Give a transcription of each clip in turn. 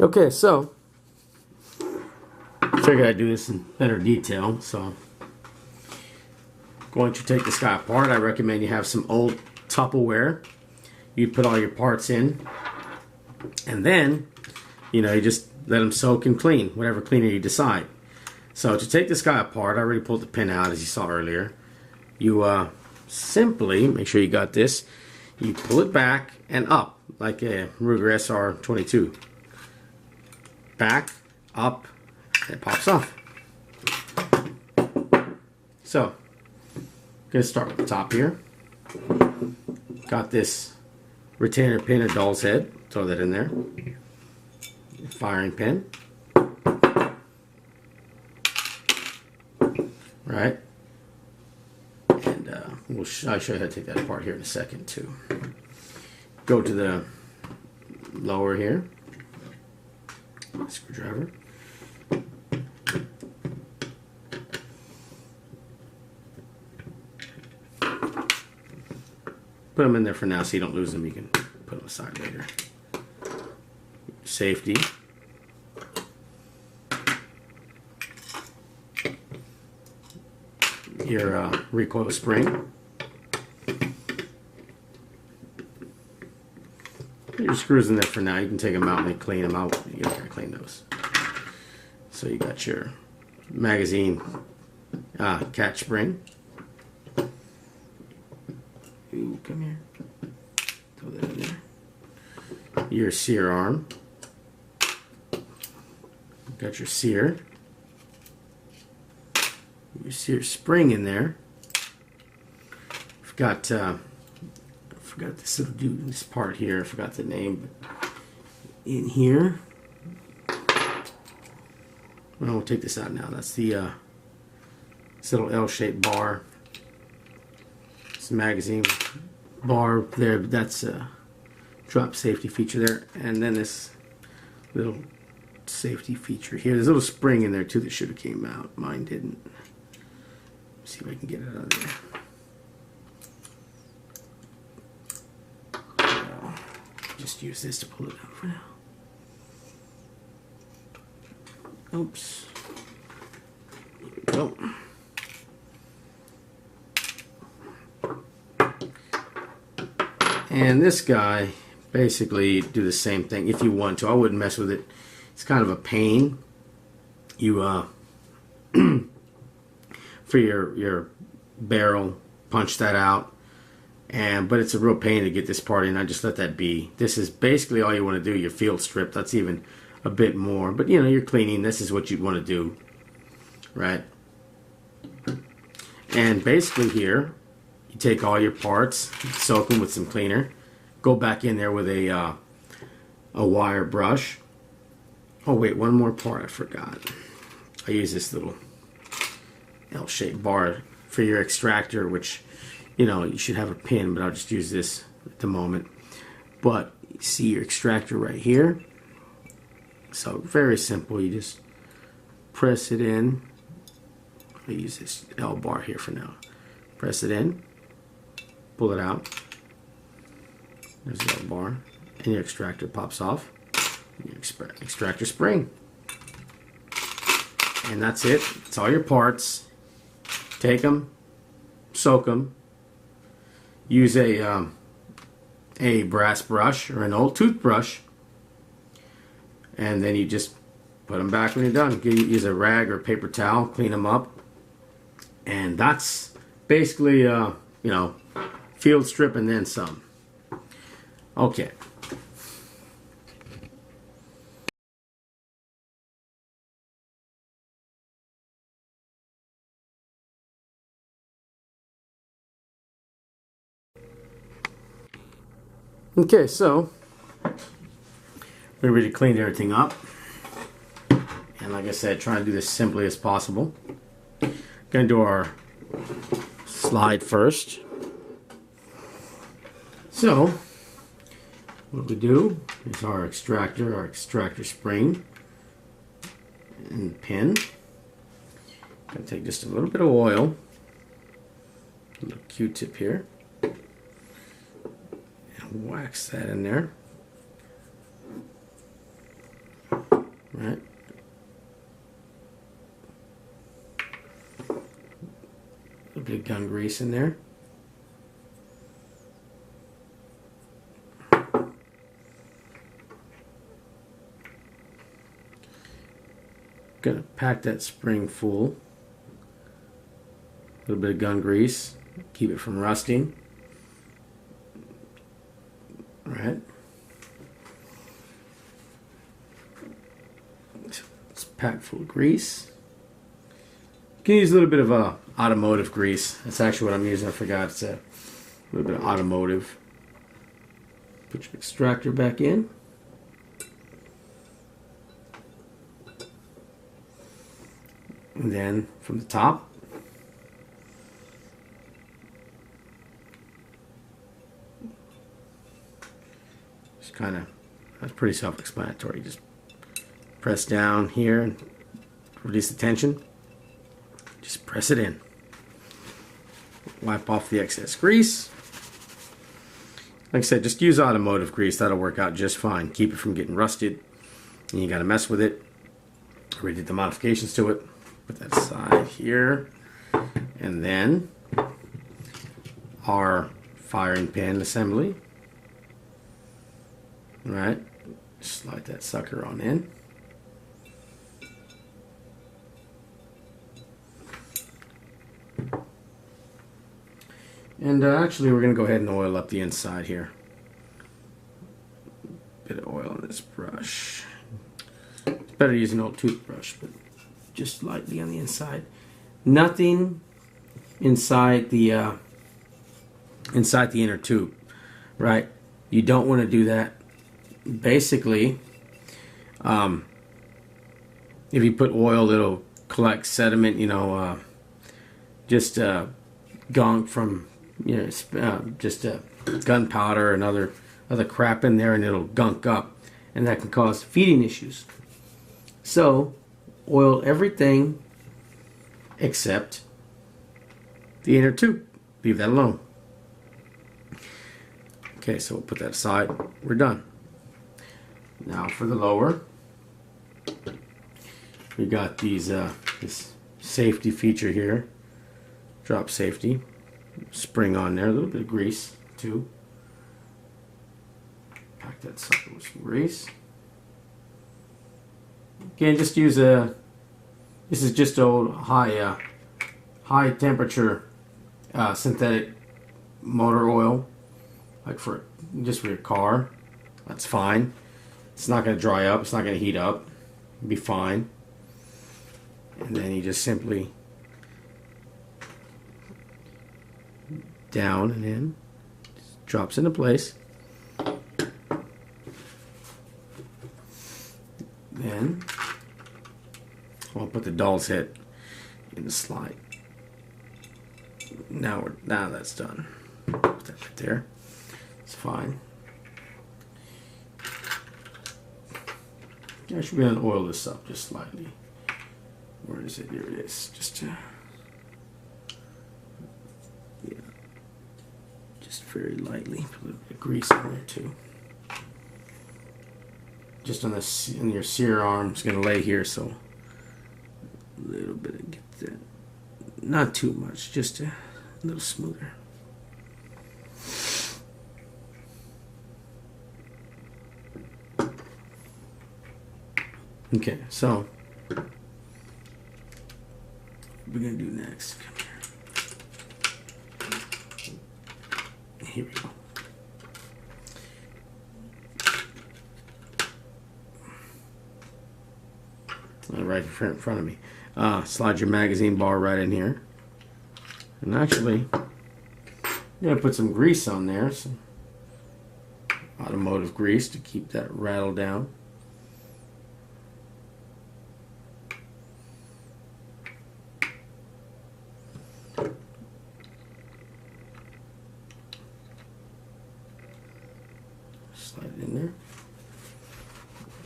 Okay, so I figured I'd do this in better detail. So going to take this guy apart. I recommend you have some old Tupperware. You put all your parts in, and then you just let them soak and clean, whatever cleaner you decide. So to take this guy apart, I already pulled the pin out as you saw earlier. You simply make sure you got this. You pull it back and up like a Ruger SR22. Back, up, and it pops off. So, I'm going to start with the top here. Got this retainer pin or doll's head. Throw that in there. Firing pin. Right. And I'll show you how to take that apart here in a second too. Go to the lower here. Screwdriver. Put them in there for now so you don't lose them. You can put them aside later. Safety. Your recoil spring. Put your screws in there for now. You can take them out and clean them out. You don't gotta clean those. So you got your magazine catch spring. Ooh, come here. Throw that in there. Your sear arm. Got your sear. Your sear spring in there. Forgot this little dude, this part here. I forgot the name. But in here. Well, we'll take this out now. That's the this little L-shaped bar. It's a magazine bar there. That's a drop safety feature there, and then this little safety feature here. There's a little spring in there too that should have came out. Mine didn't. Let's see if I can get it out of there. Just use this to pull it out for now. Oops. Here we go. And this guy, basically do the same thing if you want to. I wouldn't mess with it. It's kind of a pain. You for your barrel, punch that out. But it's a real pain to get this part in. I just let that be. This is basically all you want to do. Your field strip. That's even a bit more. But you're cleaning. This is what you'd want to do, right? And basically here, you take all your parts, soak them with some cleaner, go back in there with a wire brush. Oh wait, one more part I forgot. I use this little L-shaped bar for your extractor, which you should have a pin, but I'll just use this at the moment. But you see your extractor right here. So very simple. You just press it in. I use this L bar here for now. Press it in. Pull it out. There's the L bar. And your extractor pops off. Your extractor spring. And that's it. It's all your parts. Take them. Soak them. Use a brass brush or an old toothbrush, and then you just put them back when you're done. Use a rag or paper towel, clean them up, and that's basically field strip and then some. Okay. Okay, so we already cleaned everything up, and like I said, try to do this simply as possible. Gonna do our slide first. So what we do is our extractor spring and pin. Gonna take just a little bit of oil, a little Q-tip here. Wax that in there. Right. A little bit of gun grease in there. Gonna pack that spring full. A little bit of gun grease, keep it from rusting. All right. It's packed full of grease. You can use a little bit of automotive grease. That's actually what I'm using. I forgot. It's a little bit of automotive. Put your extractor back in. And then from the top, just kind of, that's pretty self-explanatory. Just press down here and release the tension. Just press it in. Wipe off the excess grease. Like I said, just use automotive grease. That'll work out just fine. Keep it from getting rusted. And you got to mess with it. Already did the modifications to it. Put that aside here. And then our firing pin assembly. All right. Slide that sucker on in. And actually, we're going to go ahead and oil up the inside here. Bit of oil on this brush. It's better to use an old toothbrush, but just lightly on the inside. Nothing inside the inner tube, right? You don't want to do that. Basically, if you put oil, it'll collect sediment. You know, just gunk from. You know, just gunpowder and other crap in there, and it'll gunk up, and that can cause feeding issues. So, oil everything except the inner tube. Leave that alone. Okay, so we'll put that aside. We're done. Now for the lower, we got these this safety feature here, drop safety. Spring on there, a little bit of grease too. Pack that sucker with some grease. Again, just use this is just old high temperature synthetic motor oil, like just for your car. That's fine. It's not going to dry up. It's not going to heat up. It'll be fine. And then you just simply down and in, just drops into place. Then I'll put the doll's head in the slide. Now that's done. Put that right there. It's fine. I should be able to oil this up just slightly. Where is it? Here it is. Just very lightly. Put a little bit of grease on there too. Just on your sear arm. It's going to lay here, so a little bit of get that. Not too much, just a little smoother. Okay, so what we're going to do next. Here we go. Right in front of me. Slide your magazine bar right in here. And actually, I'm going to put some grease on there. Some automotive grease to keep that rattle down. Slide it in there.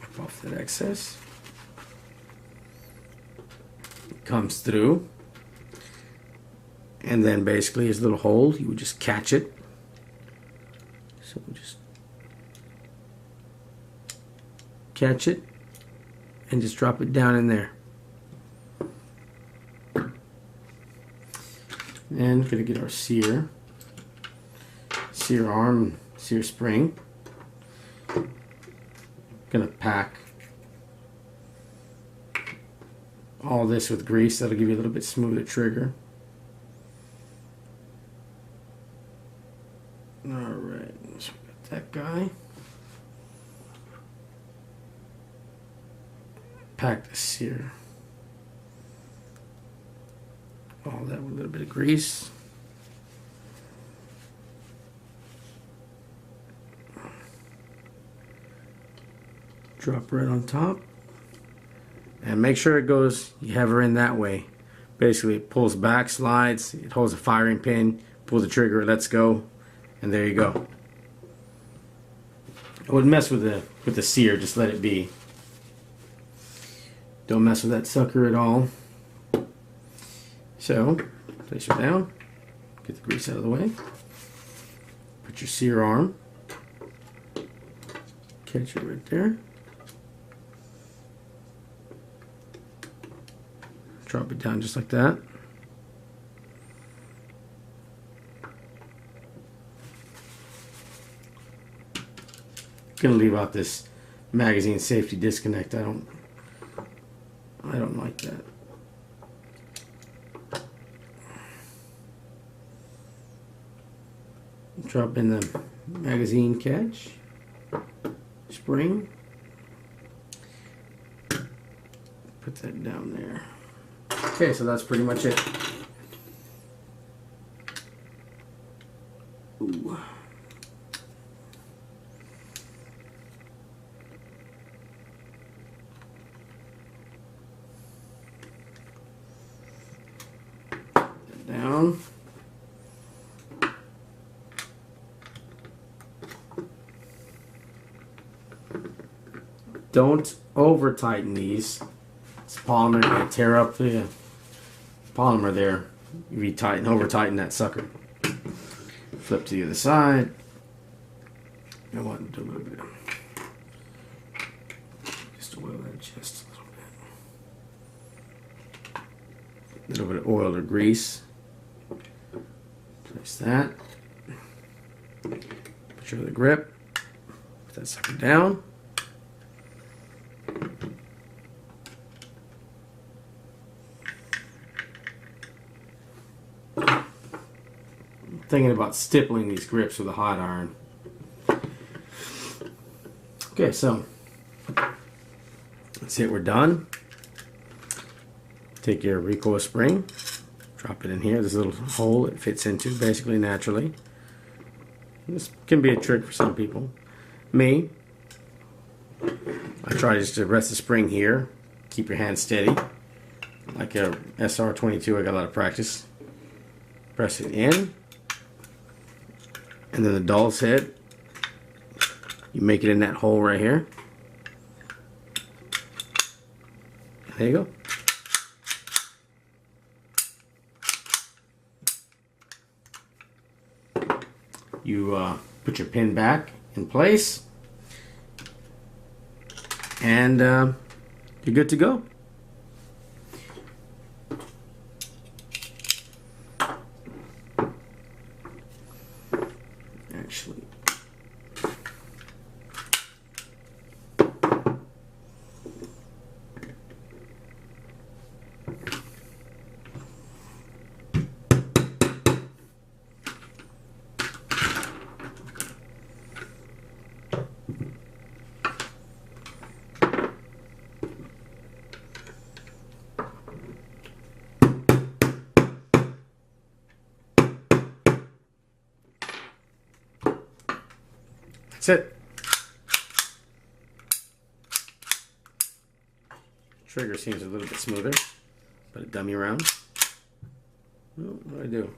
Wipe off that excess. It comes through. And then basically his little hole, you would just catch it. So just catch it and just drop it down in there. And gonna get our sear arm, sear spring. Gonna pack all this with grease. That'll give you a little bit smoother trigger. Alright, let's get that guy. Pack the sear. All that with a little bit of grease. Drop right on top. And make sure it goes, you have her in that way. Basically it pulls back, slides, it holds a firing pin, pull the trigger, it lets go, and there you go. I wouldn't mess with the sear, just let it be. Don't mess with that sucker at all. So, place her down, get the grease out of the way, put your sear arm, catch it right there, drop it down just like that. Gonna leave out this magazine safety disconnect. I don't like that. Drop in the magazine catch, spring, put that down there. Okay, so that's pretty much it. Ooh. Put that down. Don't over tighten these. It's polymer, going to tear up the polymer there. You over tighten that sucker. Flip to the other side. I want to do a little bit. Just oil that just a little bit of oil or grease. Place that. Put your other grip. Put that sucker down. Thinking about stippling these grips with a hot iron. Okay, so that's it, we're done. Take your recoil spring, drop it in here. There's a little hole it fits into basically naturally. This can be a trick for some people. Me, I try just to rest the spring here, keep your hand steady. Like a SR22, I got a lot of practice. Press it in. And then the doll's head, you make it in that hole right here. There you go. You put your pin back in place, and you're good to go. Actually, that's it. Trigger seems a little bit smoother, but a dummy round. Oh, what do I do?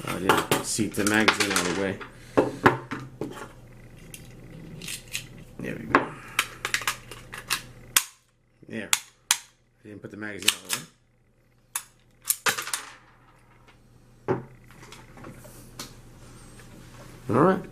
Oh, I didn't seat the magazine out of the way. There we go. There. I didn't put the magazine out of the way. All right.